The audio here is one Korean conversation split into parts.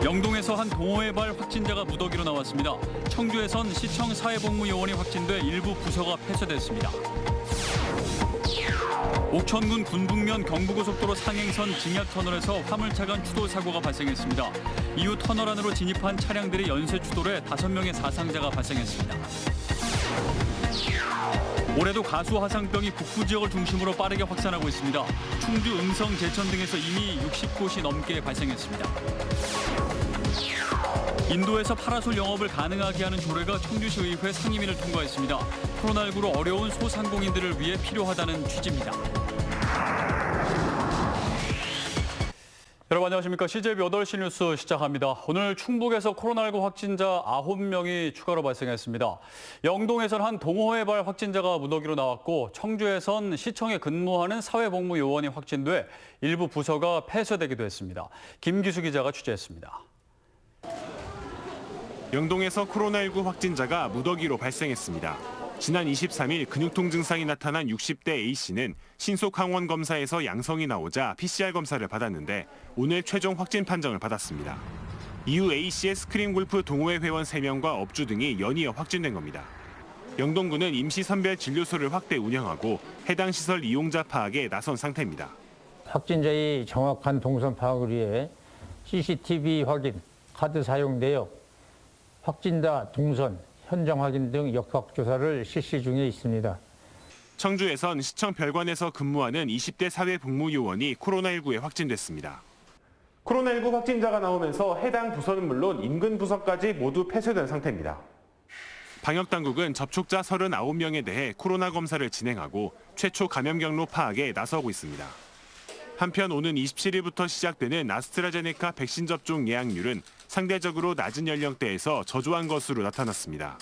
영동에서 한 동호회발 확진자가 무더기로 나왔습니다. 청주에선 시청 사회복무요원이 확진돼 일부 부서가 폐쇄됐습니다. 옥천군 군북면 경부고속도로 상행선 증약터널에서 화물차 간 추돌 사고가 발생했습니다. 이후 터널 안으로 진입한 차량들이 연쇄 추돌해 5명의 사상자가 발생했습니다. 올해도 가수 화상병이 북부 지역을 중심으로 빠르게 확산하고 있습니다. 충주, 음성, 제천 등에서 이미 60곳이 넘게 발생했습니다. 인도에서 파라솔 영업을 가능하게 하는 조례가 청주시 의회 상임위를 통과했습니다. 코로나19로 어려운 소상공인들을 위해 필요하다는 취지입니다. 여러분 안녕하십니까. CJB 8시 뉴스 시작합니다. 오늘 충북에서 코로나19 확진자 9명이 추가로 발생했습니다. 영동에선 한 동호회발 확진자가 무더기로 나왔고 청주에선 시청에 근무하는 사회복무요원이 확진돼 일부 부서가 폐쇄되기도 했습니다. 김기수 기자가 취재했습니다. 영동에서 코로나19 확진자가 무더기로 발생했습니다. 지난 23일 근육통 증상이 나타난 60대 A씨는 신속 항원 검사에서 양성이 나오자 PCR 검사를 받았는데 오늘 최종 확진 판정을 받았습니다. 이후 A씨의 스크린 골프 동호회 회원 3명과 업주 등이 연이어 확진된 겁니다. 영동군은 임시 선별 진료소를 확대 운영하고 해당 시설 이용자 파악에 나선 상태입니다. 확진자의 정확한 동선 파악을 위해 CCTV 확인, 카드 사용 내역, 확진자 동선, 현장 확인 등 역학조사를 실시 중에 있습니다. 청주에선 시청 별관에서 근무하는 20대 사회복무요원이 코로나19에 확진됐습니다. 코로나19 확진자가 나오면서 해당 부서는 물론 인근 부서까지 모두 폐쇄된 상태입니다. 방역당국은 접촉자 39명에 대해 코로나 검사를 진행하고 최초 감염 경로 파악에 나서고 있습니다. 한편 오는 27일부터 시작되는 아스트라제네카 백신 접종 예약률은 상대적으로 낮은 연령대에서 저조한 것으로 나타났습니다.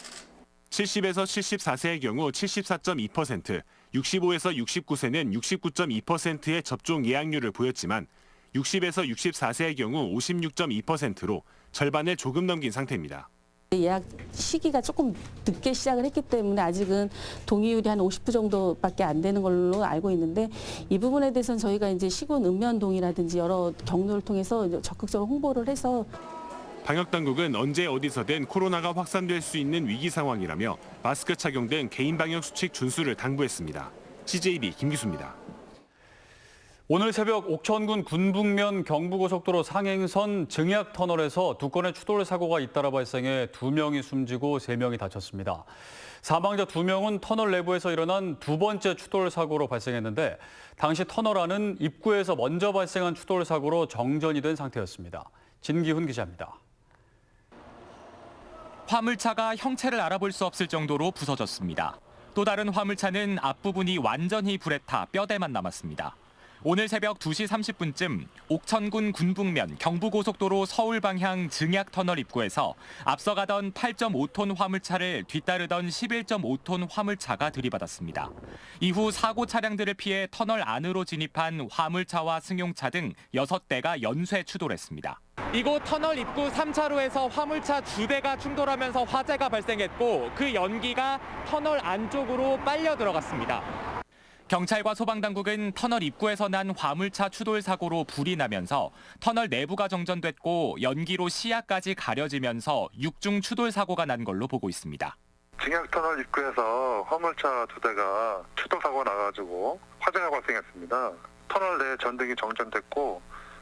70에서 74세의 경우 74.2%, 65에서 69세는 69.2%의 접종 예약률을 보였지만 60에서 64세의 경우 56.2%로 절반을 조금 넘긴 상태입니다. 예약 시기가 조금 늦게 시작을 했기 때문에 아직은 동의율이 한 50% 정도밖에 안 되는 걸로 알고 있는데 이 부분에 대해서는 저희가 이제 시군 읍면동이라든지 여러 경로를 통해서 적극적으로 홍보를 해서 방역당국은 언제 어디서든 코로나가 확산될 수 있는 위기 상황이라며 마스크 착용 등 개인 방역 수칙 준수를 당부했습니다. CJB 김기수입니다. 오늘 새벽 옥천군 군북면 경부고속도로 상행선 증약터널에서 2건의 추돌 사고가 잇따라 발생해 2명이 숨지고 3명이 다쳤습니다. 사망자 2명은 터널 내부에서 일어난 두 번째 추돌 사고로 발생했는데 당시 터널 안은 입구에서 먼저 발생한 추돌 사고로 정전이 된 상태였습니다. 진기훈 기자입니다. 화물차가 형체를 알아볼 수 없을 정도로 부서졌습니다. 또 다른 화물차는 앞부분이 완전히 불에 타 뼈대만 남았습니다. 오늘 새벽 2시 30분쯤 옥천군 군북면 경부고속도로 서울 방향 증약터널 입구에서 앞서가던 8.5톤 화물차를 뒤따르던 11.5톤 화물차가 들이받았습니다. 이후 사고 차량들을 피해 터널 안으로 진입한 화물차와 승용차 등 6대가 연쇄 추돌했습니다. 이곳 터널 입구 3차로에서 화물차 2대가 충돌하면서 화재가 발생했고 그 연기가 터널 안쪽으로 빨려 들어갔습니다. 경찰과 소방당국은 터널 입구에서 난 화물차 추돌 사고로 불이 나면서 터널 내부가 정전됐고 연기로 시야까지 가려지면서 6중 추돌 사고가 난 걸로 보고 있습니다. 증약터널 입구에서 화물차 2대가 추돌 사고가 나가지고 화재가 발생했습니다. 터널 내 전등이 정전됐고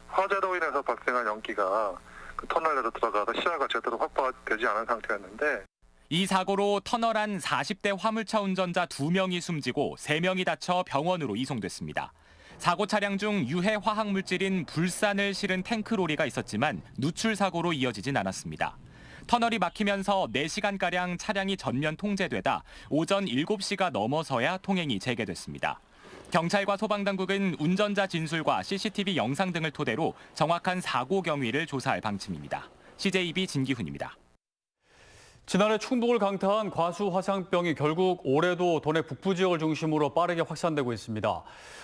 화재로 인해서 발생한 연기가 그 터널 내로 들어가서 시야가 제대로 확보되지 않은 상태였는데 이 사고로 터널 안 40대 화물차 운전자 2명이 숨지고 3명이 다쳐 병원으로 이송됐습니다. 사고 차량 중 유해 화학 물질인 불산을 실은 탱크로리가 있었지만 누출 사고로 이어지진 않았습니다. 터널이 막히면서 4시간가량 차량이 전면 통제되다 오전 7시가 넘어서야 통행이 재개됐습니다. 경찰과 소방당국은 운전자 진술과 CCTV 영상 등을 토대로 정확한 사고 경위를 조사할 방침입니다. CJB 진기훈입니다. 지난해 충북을 강타한 과수 화상병이 결국 올해도 도내 북부 지역을 중심으로 빠르게 확산되고 있습니다.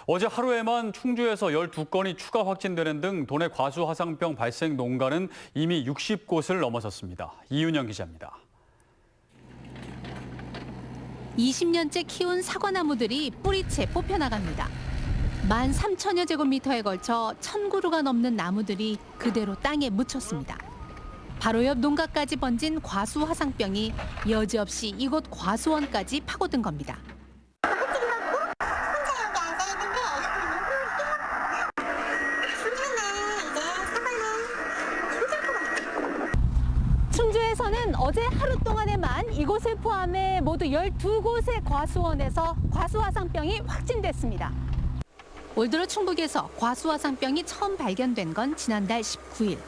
어제 하루에만 충주에서 12건이 추가 확진되는 등 도내 과수 화상병 발생 농가는 이미 60곳을 넘어섰습니다. 이윤영 기자입니다. 20년째 키운 사과나무들이 뿌리채 뽑혀나갑니다. 13,000여 제곱미터에 걸쳐 1,000그루가 넘는 나무들이 그대로 땅에 묻혔습니다. 바로 옆 농가까지 번진 과수 화상병이 여지없이 이곳 과수원까지 파고든 겁니다. 충주에서는 어제 하루 동안에만 이곳을 포함해 모두 12곳의 과수원에서 과수화상병이 확진됐습니다. 올 들어 충북에서 과수화상병이 처음 발견된 건 지난달 19일.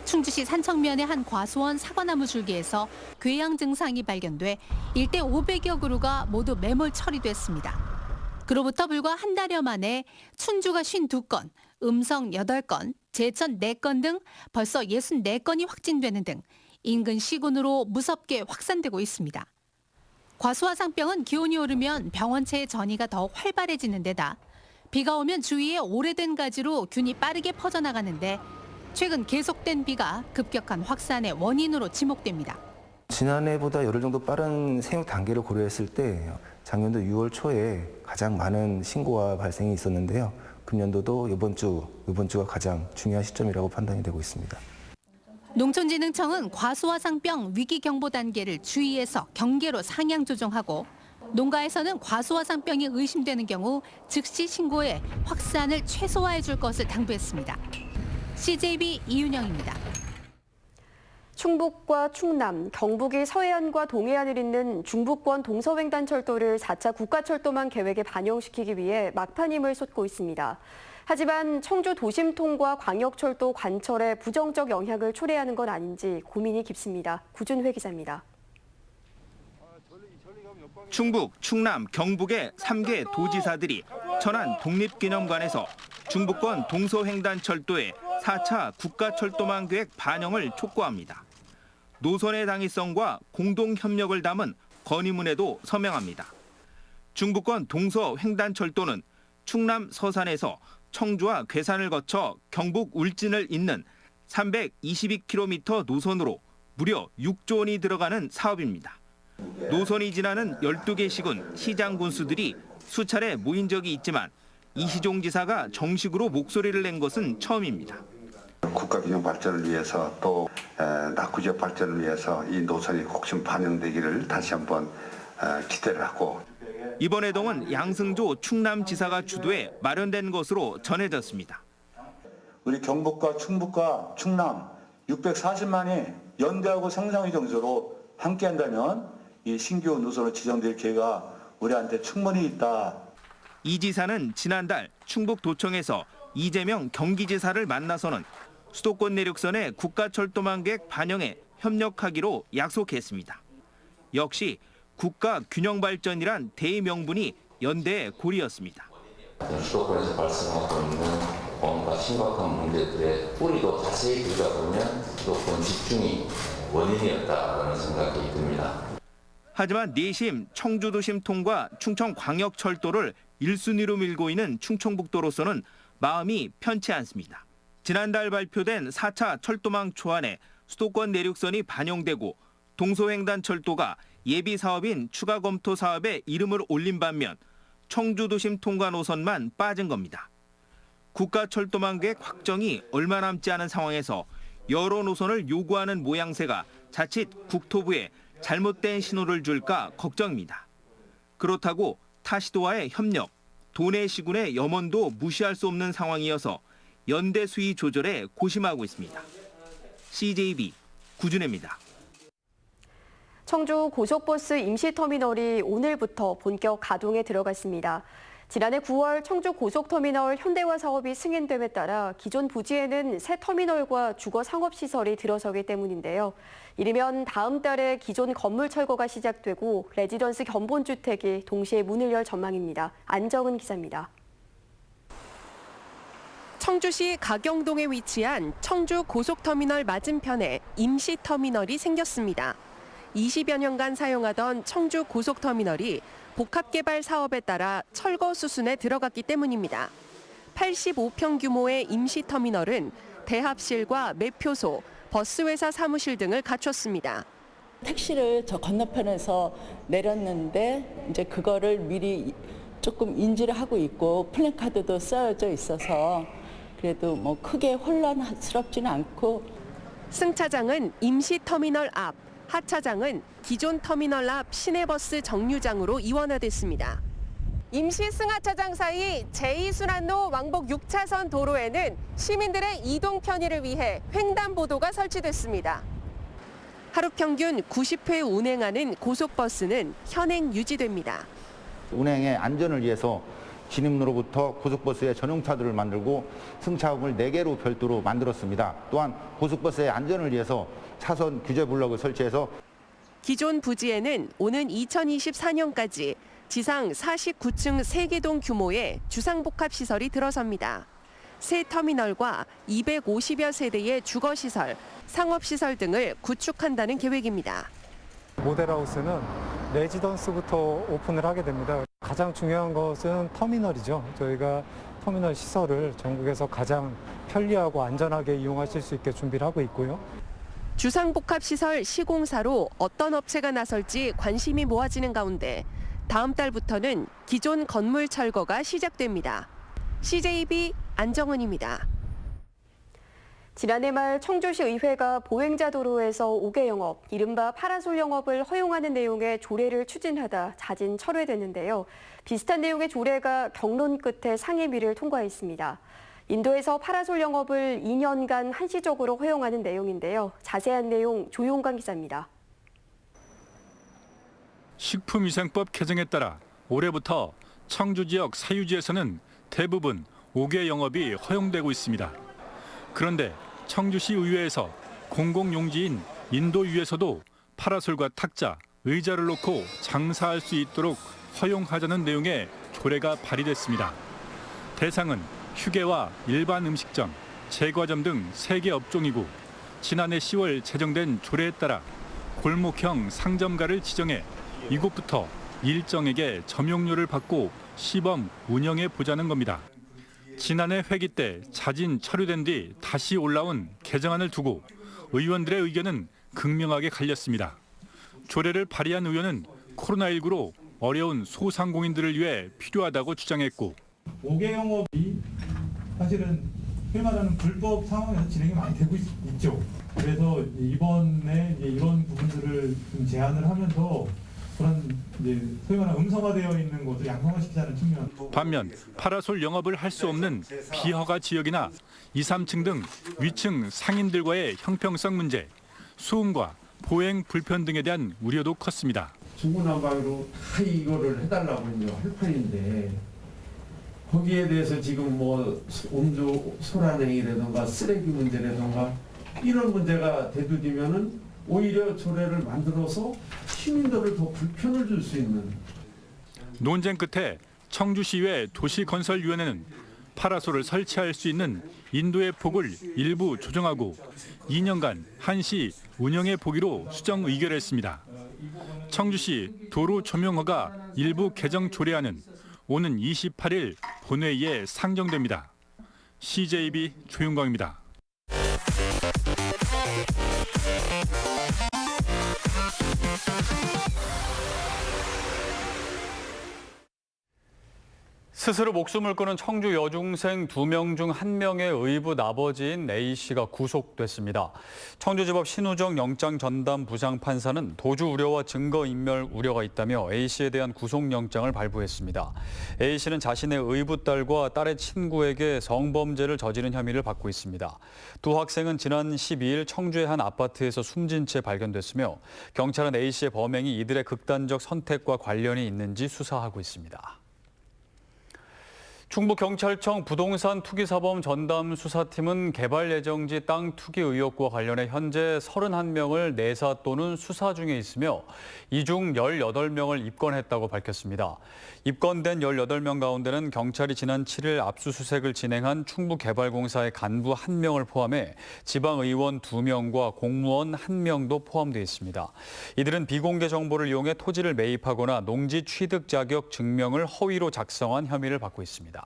충주시 산청면의 한 과수원 사과나무 줄기에서 궤양 증상이 발견돼 일대 500여 그루가 모두 매몰 처리됐습니다. 그로부터 불과 한 달여 만에 춘주가 52건, 음성 8건, 제천 4건 등 벌써 64건이 확진되는 등 인근 시군으로 무섭게 확산되고 있습니다. 과수화상병은 기온이 오르면 병원체의 전이가 더 활발해지는 데다 비가 오면 주위에 오래된 가지로 균이 빠르게 퍼져나가는데 최근 계속된 비가 급격한 확산의 원인으로 지목됩니다. 지난해보다 열흘 정도 빠른 생육 단계를 고려했을 때 작년도 6월 초에 가장 많은 신고와 발생이 있었는데요. 금년도도 이번 주가 가장 중요한 시점이라고 판단이 되고 있습니다. 농촌진흥청은 과수화상병 위기경보 단계를 주의에서 경계로 상향 조정하고 농가에서는 과수화상병이 의심되는 경우 즉시 신고해 확산을 최소화해 줄 것을 당부했습니다. CJB 이윤영입니다. 충북과 충남, 경북이 서해안과 동해안을 잇는 중부권 동서횡단철도를 4차 국가철도망 계획에 반영시키기 위해 막판힘을 쏟고 있습니다. 하지만 청주 도심통과 광역철도 관철에 부정적 영향을 초래하는 건 아닌지 고민이 깊습니다. 구준회 기자입니다. 충북, 충남, 경북의 3개 도지사들이 천안 독립기념관에서 중부권 동서횡단철도의 4차 국가철도망 계획 반영을 촉구합니다. 노선의 당위성과 공동협력을 담은 건의문에도 서명합니다. 중부권 동서횡단철도는 충남 서산에서 청주와 괴산을 거쳐 경북 울진을 잇는 322km 노선으로 무려 6조 원이 들어가는 사업입니다. 노선이 지나는 12개 시군 시장 군수들이 수차례 모인 적이 있지만 이시종 지사가 정식으로 목소리를 낸 것은 처음입니다. 국가균형 발전을 위해서 또 낙후지역 발전을 위해서 이 노선이 꼭 좀 반영되기를 다시 한번 기대를 하고 이번 회동은 양승조 충남지사가 주도해 마련된 것으로 전해졌습니다. 우리 경북과 충북과 충남 640만이 연대하고 상상의 정서로 함께한다면 이 신규 노선으로 지정될 기회가 우리한테 충분히 있다. 이 지사는 지난달 충북도청에서 이재명 경기지사를 만나서는 수도권 내륙선의 국가철도망 계획 반영에 협력하기로 약속했습니다. 역시 국가균형발전이란 대명분이 연대의 고리였습니다. 수도권에서 발생하고 있는 뭔가 심각한 문제들의 뿌리도 자세히 들여다보면 수도권 집중이 원인이었다는 생각이 듭니다. 하지만 내심 청주도심 통과 충청광역철도를 1순위로 밀고 있는 충청북도로서는 마음이 편치 않습니다. 지난달 발표된 4차 철도망 초안에 수도권 내륙선이 반영되고 동서횡단철도가 예비 사업인 추가 검토 사업에 이름을 올린 반면 청주도심 통과 노선만 빠진 겁니다. 국가철도망 계획 확정이 얼마 남지 않은 상황에서 여러 노선을 요구하는 모양새가 자칫 국토부에 잘못된 신호를 줄까 걱정입니다. 그렇다고 타시도와의 협력, 도내 시군의 염원도 무시할 수 없는 상황이어서 연대 수위 조절에 고심하고 있습니다. CJB 구준혜입니다. 청주 고속버스 임시터미널이 오늘부터 본격 가동에 들어갔습니다. 지난해 9월 청주 고속터미널 현대화 사업이 승인됨에 따라 기존 부지에는 새 터미널과 주거 상업시설이 들어서기 때문인데요. 이르면 다음 달에 기존 건물 철거가 시작되고 레지던스 견본주택이 동시에 문을 열 전망입니다. 안정은 기자입니다. 청주시 가경동에 위치한 청주 고속터미널 맞은편에 임시터미널이 생겼습니다. 20여 년간 사용하던 청주 고속터미널이 복합개발 사업에 따라 철거 수순에 들어갔기 때문입니다. 85평 규모의 임시터미널은 대합실과 매표소, 버스회사 사무실 등을 갖췄습니다. 택시를 저 건너편에서 내렸는데 이제 그거를 미리 조금 인지를 하고 있고 플래카드도 써져 있어서 그래도 뭐 크게 혼란스럽지는 않고. 승차장은 임시터미널 앞, 하차장은 기존 터미널 앞 시내버스 정류장으로 이원화됐습니다. 임시 승하차장 사이 제2순환로 왕복 6차선 도로에는 시민들의 이동 편의를 위해 횡단보도가 설치됐습니다. 하루 평균 90회 운행하는 고속버스는 현행 유지됩니다. 운행의 안전을 위해서 진입로로부터 고속버스의 전용차도를 만들고 승차함을 4개로 별도로 만들었습니다. 또한 고속버스의 안전을 위해서 차선 규제 블럭을 설치해서 기존 부지에는 오는 2024년까지 지상 49층 3개동 규모의 주상복합시설이 들어섭니다. 새 터미널과 250여 세대의 주거시설, 상업시설 등을 구축한다는 계획입니다. 모델하우스는 레지던스부터 오픈을 하게 됩니다. 가장 중요한 것은 터미널이죠. 저희가 터미널 시설을 전국에서 가장 편리하고 안전하게 이용하실 수 있게 준비를 하고 있고요. 주상복합시설 시공사로 어떤 업체가 나설지 관심이 모아지는 가운데 다음 달부터는 기존 건물 철거가 시작됩니다. CJB 안정은입니다. 지난해 말 청주시 의회가 보행자 도로에서 5개 영업, 이른바 파라솔 영업을 허용하는 내용의 조례를 추진하다 자진 철회됐는데요. 비슷한 내용의 조례가 경론 끝에 상임위를 통과했습니다. 인도에서 파라솔 영업을 2년간 한시적으로 허용하는 내용인데요. 자세한 내용 조용관 기자입니다. 식품위생법 개정에 따라 올해부터 청주 지역 사유지에서는 대부분 5개 영업이 허용되고 있습니다. 그런데 청주시 의회에서 공공용지인 인도유에서도 파라솔과 탁자, 의자를 놓고 장사할 수 있도록 허용하자는 내용의 조례가 발의됐습니다. 대상은 휴게와 일반 음식점, 제과점 등 3개 업종이고 지난해 10월 제정된 조례에 따라 골목형 상점가를 지정해 이곳부터 일정에게 점용료를 받고 시범 운영해 보자는 겁니다. 지난해 회기 때 자진 처리된 뒤 다시 올라온 개정안을 두고 의원들의 의견은 극명하게 갈렸습니다. 조례를 발의한 의원은 코로나19로 어려운 소상공인들을 위해 필요하다고 주장했고 5개 영업이 사실은 흔히 말하는 불법 상황에서 진행이 많이 되고 있죠. 그래서 이번에 이런 부분들을 좀 제한을 하면서 그런 소위 말하는 음성화되어 있는 것을 양성화시키자는 측면. 반면 파라솔 영업을 할 수 없는 비허가 지역이나 2, 3층 등 위층 상인들과의 형평성 문제, 소음과 보행 불편 등에 대한 우려도 컸습니다. 중구난방으로 다 이거를 해달라고 할 판인데 거기에 대해서 지금 뭐 음주 소란행위라든가 쓰레기 문제라든가 이런 문제가 대두되면은 오히려 조례를 만들어서 시민들을 더 불편을 줄 수 있는. 논쟁 끝에 청주시의회 도시건설위원회는 파라솔을 설치할 수 있는 인도의 폭을 일부 조정하고 2년간 한시 운영해 보기로 수정 의결했습니다. 청주시 도로조명허가 일부 개정 조례안은 오는 28일 본회의에 상정됩니다. CJB 조윤광입니다. 스스로 목숨을 끊은 청주 여중생 2명 중 1명의 의붓 아버지인 A씨가 구속됐습니다. 청주지법 신우정 영장 전담 부장판사는 도주 우려와 증거인멸 우려가 있다며 A씨에 대한 구속영장을 발부했습니다. A씨는 자신의 의붓 딸과 딸의 친구에게 성범죄를 저지른 혐의를 받고 있습니다. 두 학생은 지난 12일 청주의 한 아파트에서 숨진 채 발견됐으며 경찰은 A씨의 범행이 이들의 극단적 선택과 관련이 있는지 수사하고 있습니다. 충북경찰청 부동산 투기사범 전담 수사팀은 개발 예정지 땅 투기 의혹과 관련해 현재 31명을 내사 또는 수사 중에 있으며 이 중 18명을 입건했다고 밝혔습니다. 입건된 18명 가운데는 경찰이 지난 7일 압수수색을 진행한 충북개발공사의 간부 1명을 포함해 지방의원 2명과 공무원 1명도 포함되어 있습니다. 이들은 비공개 정보를 이용해 토지를 매입하거나 농지 취득 자격 증명을 허위로 작성한 혐의를 받고 있습니다.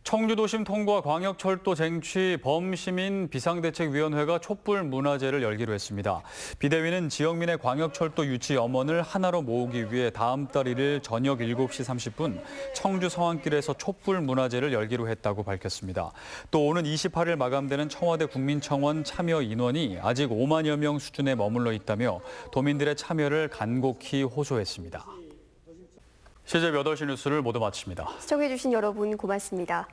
청주도심 통과 광역철도 쟁취 범시민 비상대책위원회가 촛불 문화제를 열기로 했습니다. 비대위는 지역민의 광역철도 유치 염원을 하나로 모으기 위해 다음 달 1일 저녁 7시 30분 청주 성안길에서 촛불 문화제를 열기로 했다고 밝혔습니다. 또 오는 28일 마감되는 청와대 국민청원 참여 인원이 아직 5만여 명 수준에 머물러 있다며 도민들의 참여를 간곡히 호소했습니다. 시제 8시 뉴스를 모두 마칩니다. 시청해주신 여러분 고맙습니다.